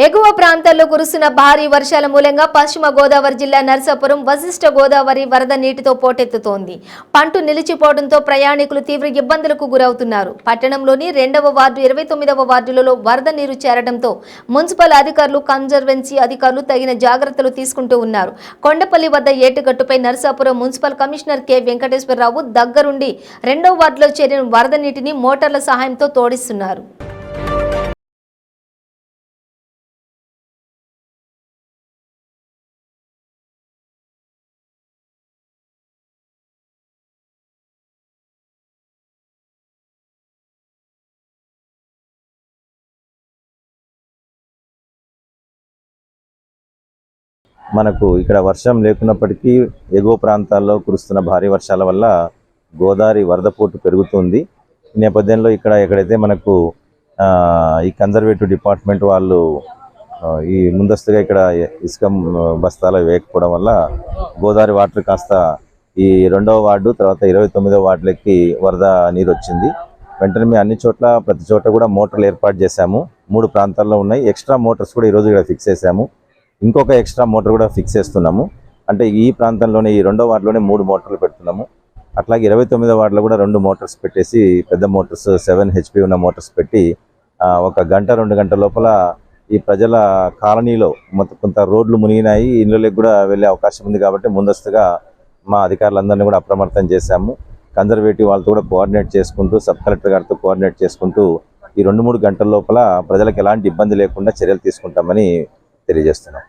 ఎగువ ప్రాంతాల్లో కురుస్తున్న భారీ వర్షాల మూలంగా పశ్చిమ గోదావరి జిల్లా నర్సాపురం వశిష్ఠ గోదావరి వరద నీటితో పోటెత్తుతోంది. పంట నిలిచిపోవడంతో ప్రయాణికులు తీవ్ర ఇబ్బందులకు గురవుతున్నారు. పట్టణంలోని 2వ వార్డు 29వ వార్డులలో వరద నీరు చేరడంతో మున్సిపల్ అధికారులు కన్జర్వెన్సీ అధికారులు తగిన జాగ్రత్తలు తీసుకుంటూ ఉన్నారు. కొండపల్లి వద్ద ఏటుగట్టుపై Narsapuram municipal commissioner K Venkateswararao దగ్గరుండి 2వ వార్డులో చేరిన వరద నీటిని మోటార్ల సహాయంతో తోడిస్తున్నారు. మనకు ఇక్కడ వర్షం లేకున్నప్పటికీ ఎగువ ప్రాంతాల్లో కురుస్తున్న భారీ వర్షాల వల్ల గోదావరి వరద పోటు పెరుగుతుంది. ఈ నేపథ్యంలో ఎక్కడైతే మనకు ఈ కన్జర్వేటివ్ డిపార్ట్మెంట్ వాళ్ళు ఈ ముందస్తుగా ఇక్కడ ఇసుక బస్తాలు వేయకపోవడం వల్ల గోదావరి వాటర్ కాస్త ఈ 2వ వార్డు తర్వాత 29వ వార్డులకి వరద నీరు వచ్చింది. వెంటనే మేము అన్ని చోట్ల ప్రతి చోట కూడా మోటార్లు ఏర్పాటు చేశాము. 3 ప్రాంతాల్లో ఉన్నాయి. ఎక్స్ట్రా మోటార్స్ కూడా ఈరోజు ఇక్కడ ఫిక్స్ చేశాము. ఇంకొక ఎక్స్ట్రా మోటార్ కూడా ఫిక్స్ చేస్తున్నాము. అంటే ఈ ప్రాంతంలోనే ఈ 2వ వార్డులోనే 3 మోటార్లు పెడుతున్నాము. అట్లాగే 29వ వార్డులో కూడా 2 మోటార్స్ పెట్టేసి పెద్ద మోటార్స్ 7 HP ఉన్న మోటార్స్ పెట్టి 1 గంట 2 గంటల లోపల ఈ ప్రజల కాలనీలో మొత్తం కొంత రోడ్లు మునిగినాయి, ఇళ్ళకి కూడా వెళ్ళే అవకాశం ఉంది. కాబట్టి ముందస్తుగా మా అధికారులందరినీ కూడా అప్రమత్తం చేశాము. కన్జర్వేటివ్ వాళ్ళతో కూడా కోఆర్డినేట్ చేసుకుంటూ సబ్ కలెక్టర్ గారితో కోఆర్డినేట్ చేసుకుంటూ ఈ 2-3 గంటల లోపల ప్రజలకు ఎలాంటి ఇబ్బంది లేకుండా చర్యలు తీసుకుంటామని తెలియజేస్తున్నాం.